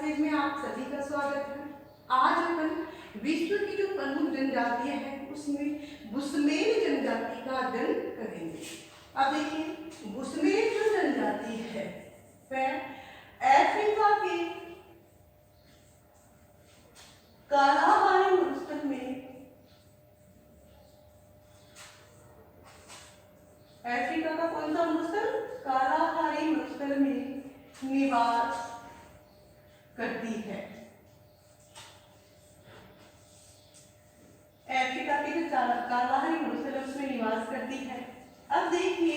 Classes में आप सभी का स्वागत है। आज अपन विश्व की जो प्रमुख जनजातियां हैं उसमें बुसमेन जनजाति का अध्ययन करेंगे। अब देखिए, बुसमेन जो जनजाति है वह अफ्रीका के कालाहारी मरुस्थल में अफ्रीका का कौन सा मरुस्थल? कालाहारी मरुस्थल में निवास करती है। अफ्रीका के जो कालाहारी मरुस्थल है उसमें निवास करती है। अब देखिए,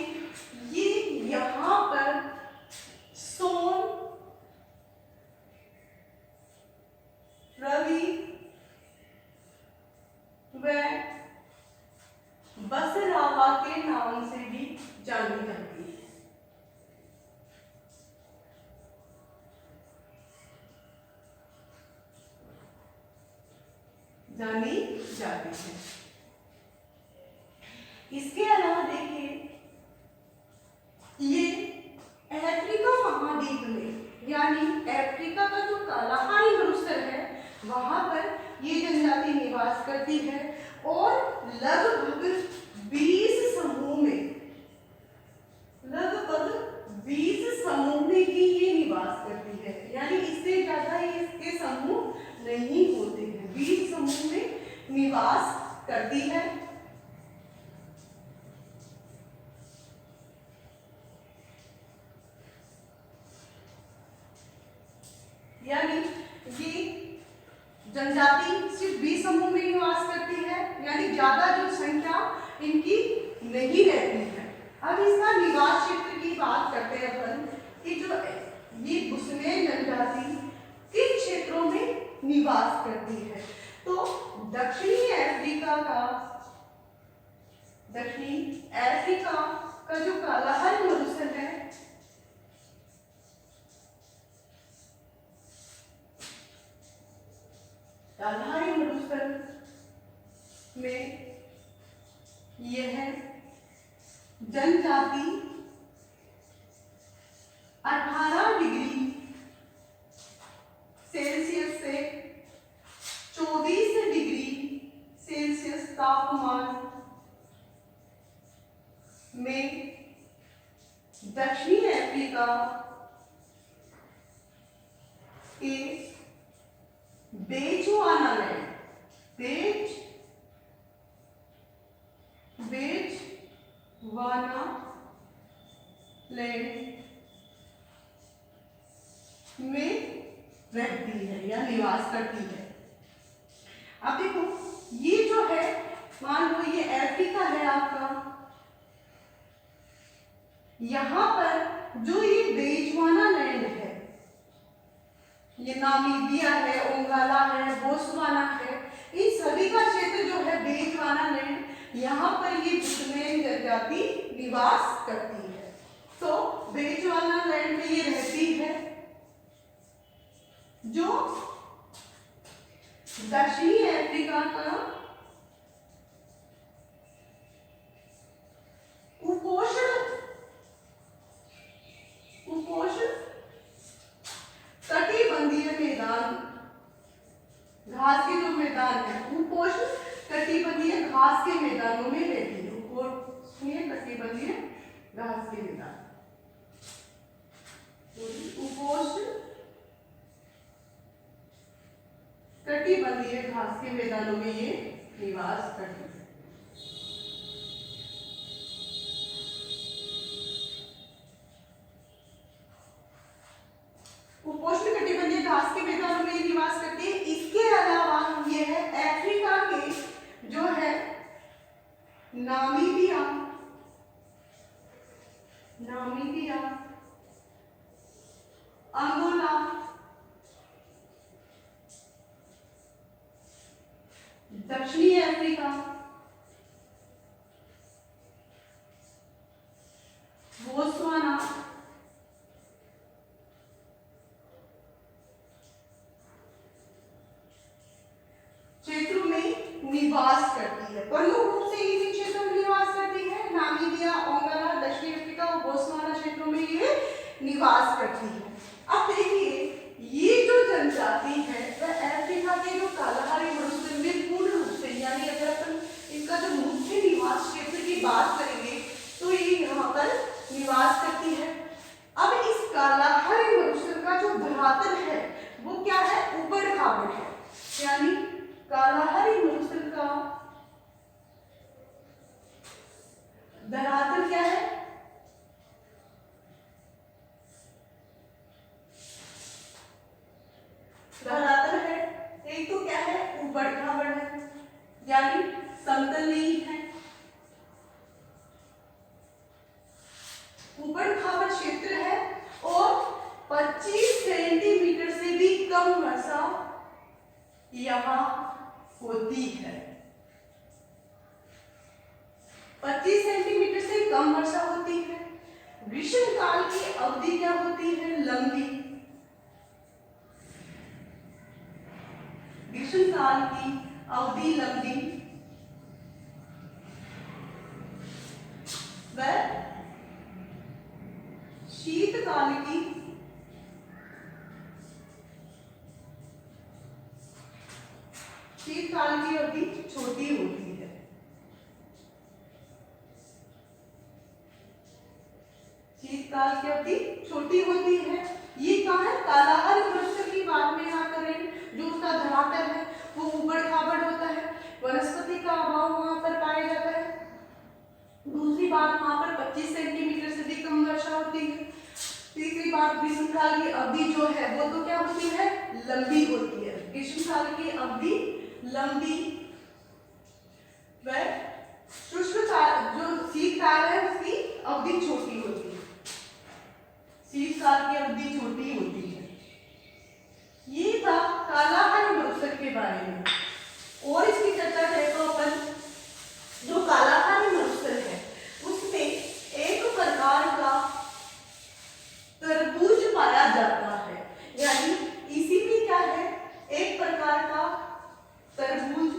ये यहाँ पर सोन, रवि व बसरावा के नाम से भी जानी जाती है। जानी जाती है। इसके अलावा देखिए, ये अफ्रीका महाद्वीप में यानी अफ्रीका का जो कालाहारी मरुस्थल है वहां पर ये जनजाति निवास करती है और लगभग 20 समूह में ही ये निवास करती है, यानी इससे ज्यादा इसके समूह नहीं होते हैं। 20 समूह में निवास करती है। यानी ये जनजाति सिर्फ 20 समूह में निवास करती है, यानी ज्यादा जो संख्या इनकी नहीं रहती है। अब इसका निवास क्षेत्र की बात करते हैं अपन कि जो ये बुसमेन जनजाति किन क्षेत्रों में निवास करती है। तो दक्षिणी अफ्रीका का जो कालाहारी मरुस्थल है कालाहारी मरुस्थल में यह जनजाति 18 डिग्री सेल्सियस से 24 डिग्री सेल्सियस तापमान में दक्षिणी अफ्रीका के बेचवानालैंड में रहती है या निवास करती है। अब देखो, ये जो है, मान लो ये अफ्रीका है आपका, यहां पर जो ये बेचवानालैंड है, ये नामीबिया है, ओंगाला है, बोत्सवाना है, इन सभी का क्षेत्र जो है बेचवानालैंड, यहाँ पर ये बुसमेन जनजाति निवास करती है। तो बेचवानालैंड में ये रहती है जो दक्षिणी अफ्रीका का उपोष्ण कटिबंधीय मैदान, घास के जो मैदान है, उपोष्ण कटिबंधीय घास के मैदानों में रहती है। उपोष्णीय कटिबंधीय घास के मैदान, उपोष्ण कटिबंधीय घास के मैदानों में ये निवास करती है। उपोष्ण कटिबंधीय घास के मैदानों में निवास करती है। इसके अलावा यह अफ्रीका के जो है नामीबिया, अंगोला, दक्षिणी अफ्रीका, बोत्सवाना, क्षेत्रों में निवास करती है। प्रमुख रूप से इन क्षेत्रों में निवास करती है। नामीबिया, ओंगोला, दक्षिणी अफ्रीका और बोत्सवाना क्षेत्रों में ये निवास करती है। अब देखिए, ये जो जनजाति है वह अफ्रीका के जो कालाहारी मरुस्थल में पूर्ण रूप से, यानी अगर अपन इनका जो मुख्य निवास क्षेत्र की बात करेंगे तो ये यहाँ पर निवास करती है। अब इस कालाहारी मरुस्थल का जो धरातल है वो क्या है, ऊबड़ खाबड़ है, यानी कालाहारी मरुस्थल का धरातल क्या है, धरातल है, एक तो क्या है ऊबड़ खाबड़ है, यानी समतल नहीं है। ऊबड़ खाबड़ क्षेत्र है और 25 सेंटीमीटर से भी कम वर्षा यहाँ होती है। 25 सेंटीमीटर से कम वर्षा होती है। ग्रीष्म काल की अवधि क्या होती है, लंबी। ग्रीष्म काल की अवधि लंबी व शीतकाल की अवधि छोटी होती है। शीतकाल की अवधि छोटी होती है। ये कहाँ है, कालाहारी मरुस्थल की बात में यहाँ कर रहे हैं। जो उसका धरातल है वो ऊबड़ खाबड़ होता है, वनस्पति का अभाव वहां पर पाया जाता है। दूसरी बात, वहां पर 25 सेंटीमीटर से भी कम वर्षा होती है। तीसरी बात, ग्रीष्मकाल की अवधि जो है वो तो क्या होती है, लंबी होती है। ग्रीष्मकाल की अवधि लंबी व शुष्क काल, जो शीतकाल है उसकी अवधि छोटी होती है। शीतकाल की अवधि छोटी होती है। ये था कालाहारी मरुस्थल के बारे में। और इसकी चर्चा करें तो अपन जो कालाहारी मरुस्थल है उसमें एक प्रकार का तरबूज पाया जाता है, यानी इसी में क्या है, एक प्रकार का तरबूज,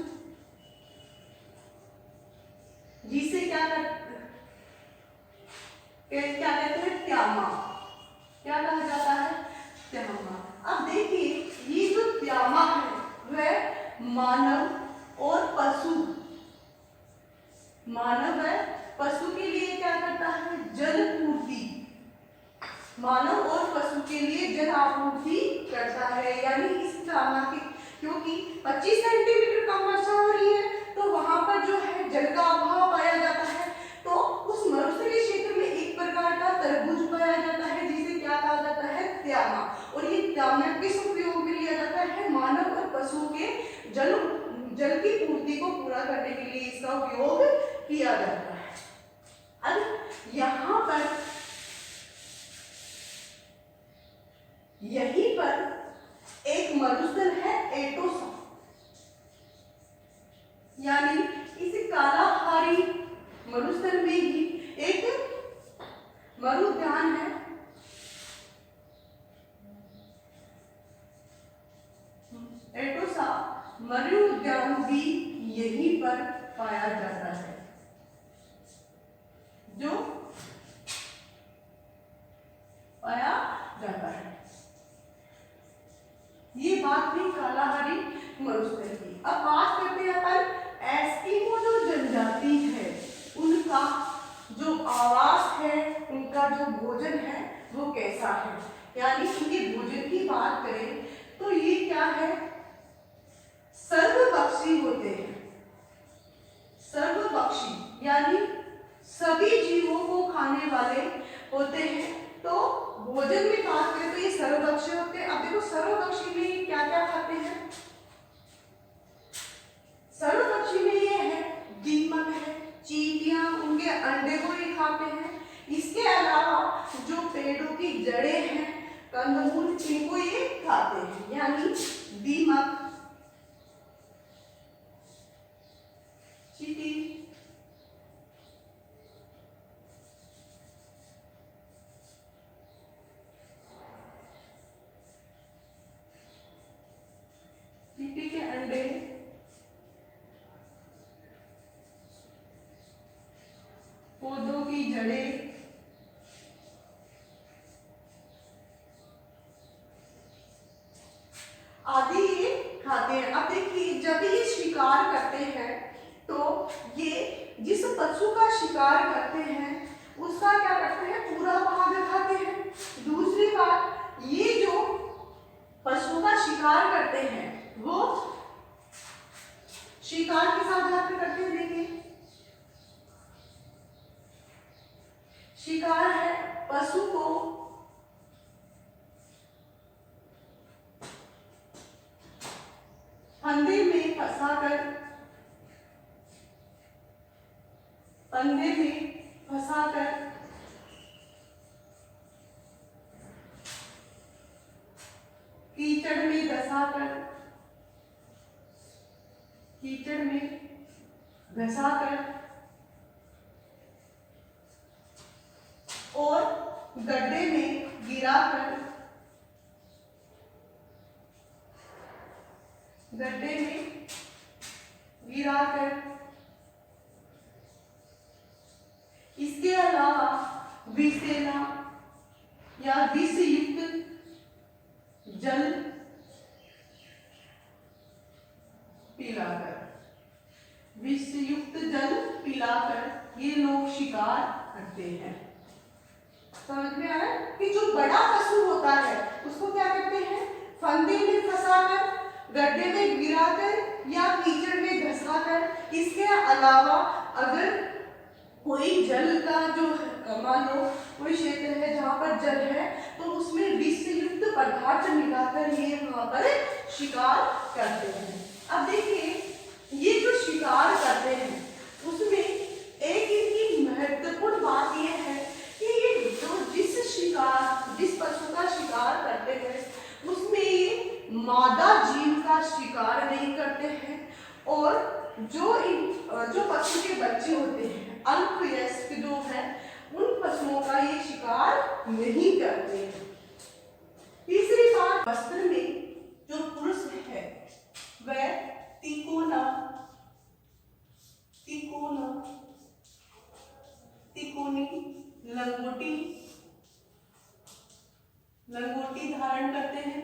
जिसे क्या कहते हैं, त्यामा। क्या कहा जाता है, त्यामा। अब देखिए ये जो त्यामा है वह मानव और पशु, मानव व पशु के लिए क्या करता है, जल पूर्ति, मानव और पशु के लिए जल आपूर्ति करता है। यानी इस त्यामा के, क्योंकि 25 सेंटीमीटर कम वर्षा हो रही है तो वहां पर जो है जल का अभाव पाया जाता है, तो उस मरुस्थलीय क्षेत्र में एक प्रकार का तरबूज पाया जाता है जिसे क्या कहा जाता है, त्यामा। और ये त्यामा किस उपयोग में लिया जाता है, मानव और पशु के जल की पूर्ति को पूरा करने के लिए इसका उपयोग किया जाता है। अब यहाँ पर, यहीं पर एक मरुस्थल है एटोसा, यानी इस कालाहारी मरुस्थल में ही एक मरुद्यान है। एटोसा मरुद्यान भी यहीं पर पाया जाता है, जो पाया जाता है। ये बात थी कालाहारी मरुस्थल की। अब बात करते हैं अपन एस्किमो जो जनजाति है उनका जो आवास है, उनका जो भोजन है वो कैसा है। यानी उनके भोजन की बात करें तो ये क्या है, सर्वभक्षी होते हैं। सर्वभक्षी यानी सभी जीवों को खाने वाले होते हैं। तो भोजन में बात करें तो ये सर्वभक्षी होते हैं। अब देखो सर्वभक्षी में क्या क्या खाते हैं, सर्वभक्षी में ये है, दीमक है, चींटियां, उनके अंडे को ये खाते हैं। इसके अलावा जो पेड़ों की जड़ें हैं, कंदमूल, इनको ये खाते हैं। यानी दीमक, चींटी, चींटी के अंडे, पौधों की जड़ें, करते हैं उसका क्या करते हैं, पूरा भाग खाते हैं। दूसरी बात, ये जो पशुओं का शिकार करते हैं वो शिकार किस आधार पर करते हैं, देखिए शिकार है पशु को फंदे में फंसाकर कीचड़ में धंसाकर और गड्ढे में गिराकर इसके अलावा विषैला या विषयुक्त जल पिलाकर ये लोग शिकार करते हैं। समझ में आ रहा है कि जो बड़ा पशु होता है उसको क्या करते हैं, फंदे में फंसाकर, गड्ढे में गिराकर या कीचड़ में धंसाकर। इसके अलावा अगर कोई जल का जो मान लो कोई क्षेत्र है जहाँ पर जल है तो उसमें विष युक्त पदार्थ मिलाकर ये वहां पर शिकार करते हैं। अब देखिए ये जो शिकार करते हैं उसमें एक इनकी महत्वपूर्ण बात यह है कि ये जो जिस पशु का शिकार करते हैं उसमें ये मादा जीव का शिकार नहीं करते हैं और जो पशु के बच्चे होते हैं अल्पवयस्क जो है उन पशुओं का ये शिकार नहीं करते हैं। तीसरी बात, वस्त्र में जो पुरुष है वह तिकोना तिकोनी लंगोटी धारण करते हैं।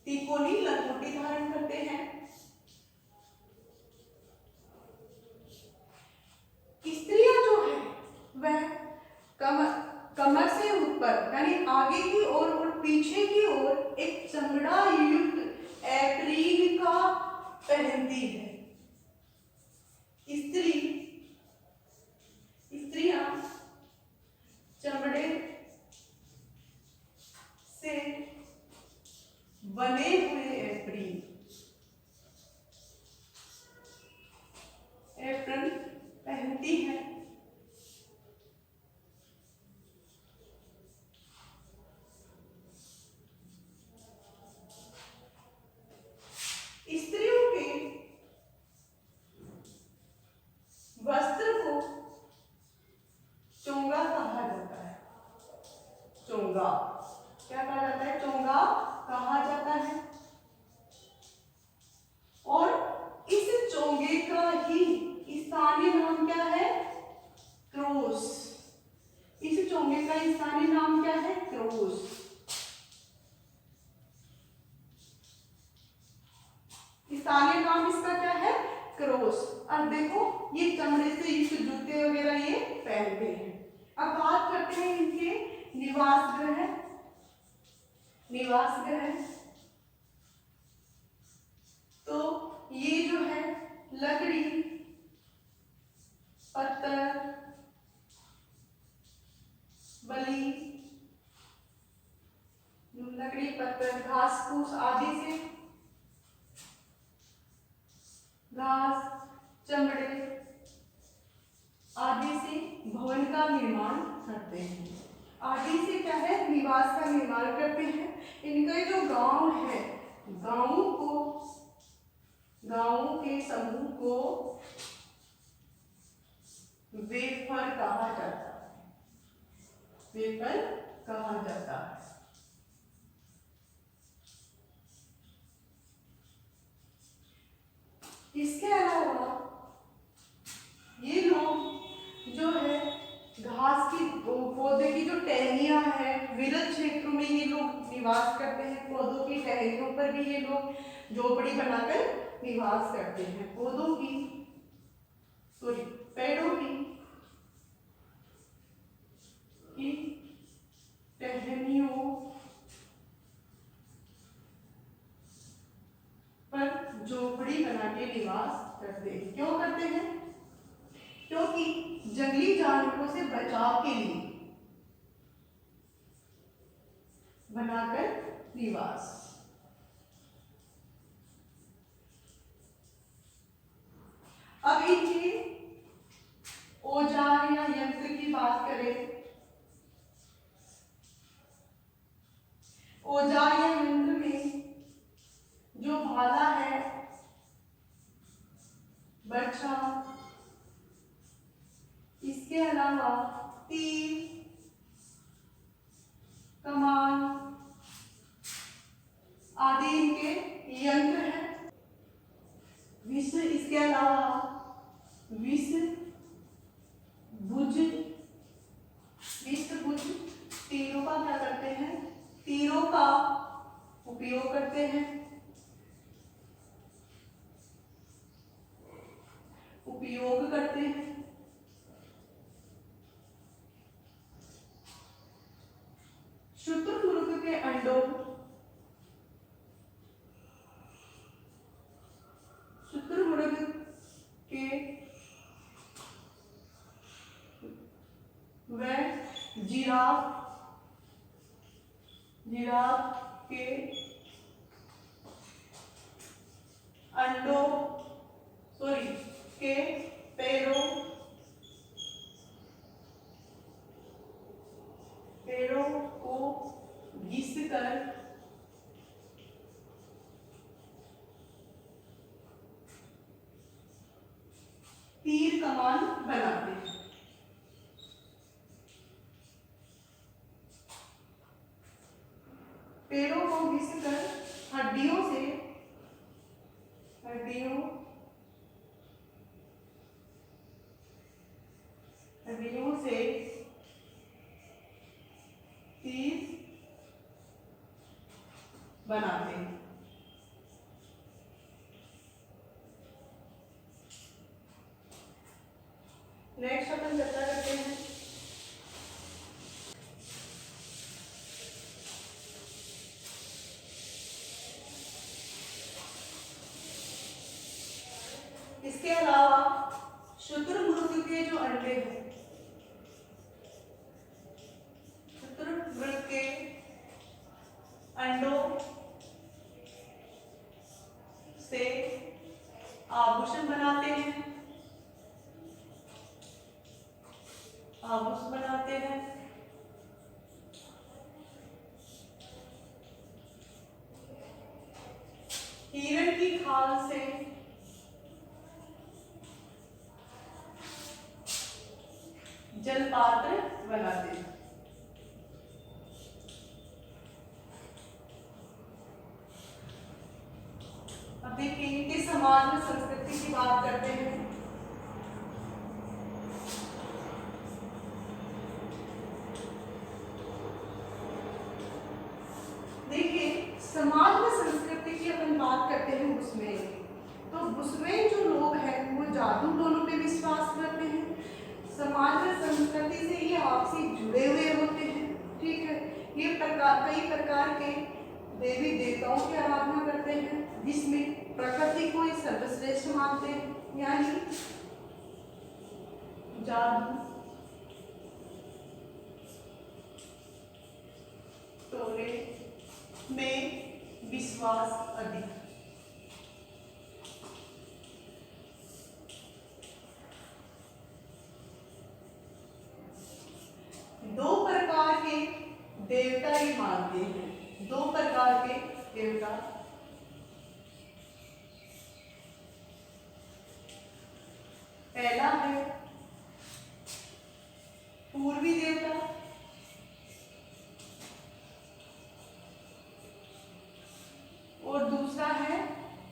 तिकोनी लंगोटी धारण करते हैं। स्त्रियां जो है वह कमर से ऊपर यानी आगे की ओर और पीछे की ओर एक चमड़ा युक्त एप्रीन का पहनती है। स्त्रियां चमड़े से बने हुए एप्रन पहनती है। स्त्रियों के वस्त्र को चोंगा कहा जाता है। चोंगा क्या कहा जाता है, चोंगा कहा जाता है। और इस चोंगे का ही स्थानीय नाम क्या है, क्रोस। इस चोंगे का स्थानीय नाम क्या है, क्रोस। स्थानीय नाम इसका क्या है, क्रोस। अब देखो ये चमड़े से युक्त जूते वगैरह ये पहनते हैं। अब बात करते हैं इनके निवास ग्रह। तो ये जो है लकड़ी, पत्थर, बली, लकड़ी, पत्थर, घास फूस आदि से, घास, चमड़े आदि से भवन का निर्माण करते हैं। आदि से क्या है, निवास का निर्माण करते हैं। इनके जो गांव है, गांवों के समूह को वेफर कहा जाता है। इसके अलावा ये लोग जो है घास की पौधे की जो टहनियां है, विरल क्षेत्रों में ये लोग निवास करते हैं। पौधों की टहनियों पर भी ये लोग झोपड़ी बनाकर निवास करते हैं। पौधों की जंगली जानवरों से बचाव के लिए बनाकर निवास। अब इनके औजार या यंत्र की बात करें, औजार या यंत्र में जो भाला है, बर्छा, इसके अलावा तीर, कमान आदि इनके यंत्र हैं। विष, इसके अलावा विष भुज, तीरों का क्या करते हैं, तीरों का उपयोग करते हैं, शुतुरमुर्ग के अंडों, शुतुरमुर्ग के व जिराफ के अंडों के पैरों को घिसकर तीर कमान बनाते हैं। पैरों को घिसकर हड्डियों से तीर बनाते हैं। नेक्स्ट अपन चर्चा करते हैं इसके अलावा शुतुरमुर्ग के जो अंडे हैं, शुतुरमुर्ग के अंडों से आभूषण बनाते हैं, हिरण की खाल से जलपात्र बनाते हैं। अब देखिए इनके समाज में संस्कृति की बात करते हैं। देखिए समाज में संस्कृति की अपन बात करते हैं उसमें जो लोग हैं वो जादू टोनों पे विश्वास करते हैं। समाज में संस्कृति से ये आपसी जुड़े हुए होते हैं, ठीक है। ये कई प्रकार के देवी देवताओं की आराधना करते हैं, जिसमें प्रकृति को ही सर्वश्रेष्ठ मानते हैं, यानी जादू टोने में विश्वास अधिक। दो प्रकार के देवता ही मानते हैं, दो प्रकार के देवता। पहला है पूर्वी देवता और दूसरा है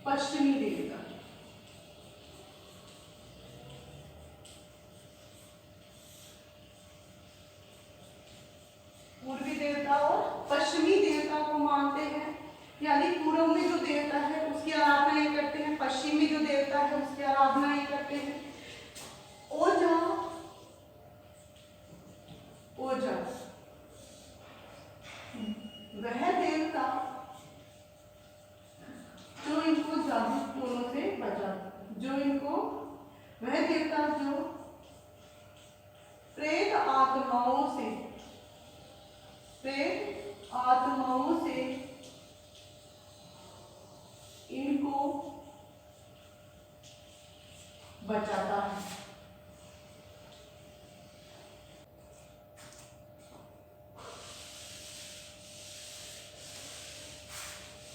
पश्चिमी देवता। पूर्वी देवता और पश्चिमी देवता को मानते हैं, यानी पूर्व में जो देवता है उसकी आराधना ये करते हैं, पश्चिम में जो देवता है उसकी आराधना ये करते हैं। ओझा वह देवता जो इनको जादू टोनों से बचा, वह देवता जो आत्माओं से, प्रेत आत्माओं से इनको बचाता है।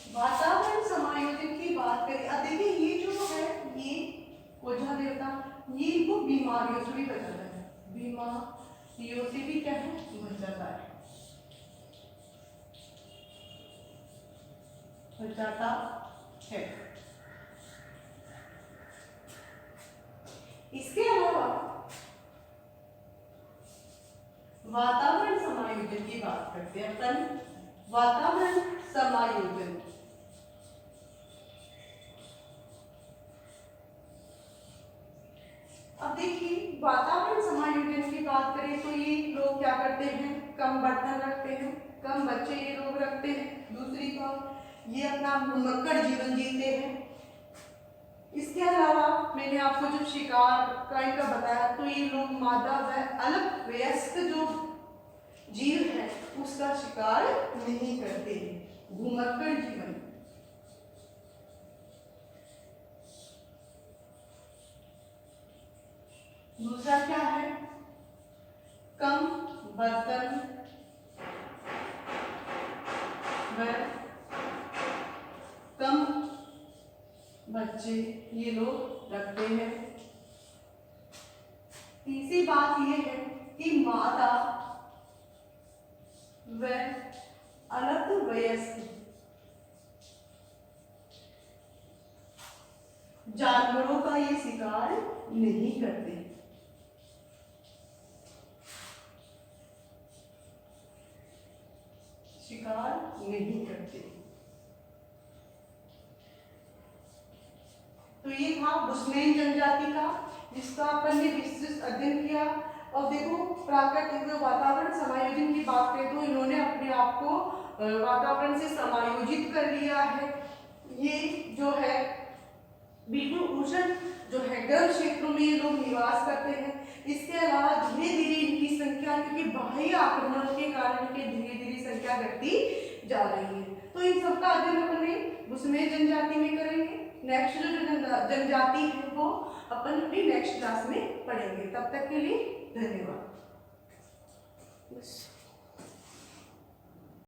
वातावरण समायोजन की बात करें, अब देखिए ये जो है ये ओझा देवता, ये इनको बीमारियों से भी बचाता है, बीमारियों से भी क्या है बचाता है, बचाता है। इसके अलावा वातावरण समायोजन की बात करते हैं अपन। वातावरण समायोजन, अब देखिए वातावरण समायोजन की बात करें तो ये लोग क्या करते हैं, कम बर्तन रखते हैं, कम बच्चे ये लोग रखते हैं। दूसरी बात ये अपना घुमक्कड़ जीवन जीते हैं। इसके अलावा मैंने आपको जब शिकार का इनका बताया तो ये लोग मादा व अलग वयस्क जो जीव है उसका शिकार नहीं करते हैं, घुमक्कड़ जीवन। दूसरा क्या है, कम बर्तन व कम बच्चे ये लोग रखते हैं। तीसरी बात ये है कि मादा व अलग वयस्क जानवरों का ये शिकार नहीं करते। शिकार नहीं करते। तो ये था बुश्मेन जनजाति का, जिसका अपन ने विस्तृत अध्ययन किया। और देखो प्राकृतिक वातावरण समायोजन की बात करें तो इन्होंने अपने आप को वातावरण से समायोजित कर लिया है। ये जो है बिल्कुल उष्ण जो है गर्म क्षेत्रों में ये लोग निवास करते हैं। इसके अलावा धीरे धीरे इनकी संख्या, क्योंकि बाह्य आक्रमणों के कारण इनकी धीरे धीरे संख्या घटती जा रही है। तो इन सबका अध्ययन अपन बुश्मेन जनजाति में करेंगे। नेक्स्ट जो जनजाति है वो अपन अपनी नेक्स्ट क्लास में पढ़ेंगे। तब तक के लिए धन्यवाद।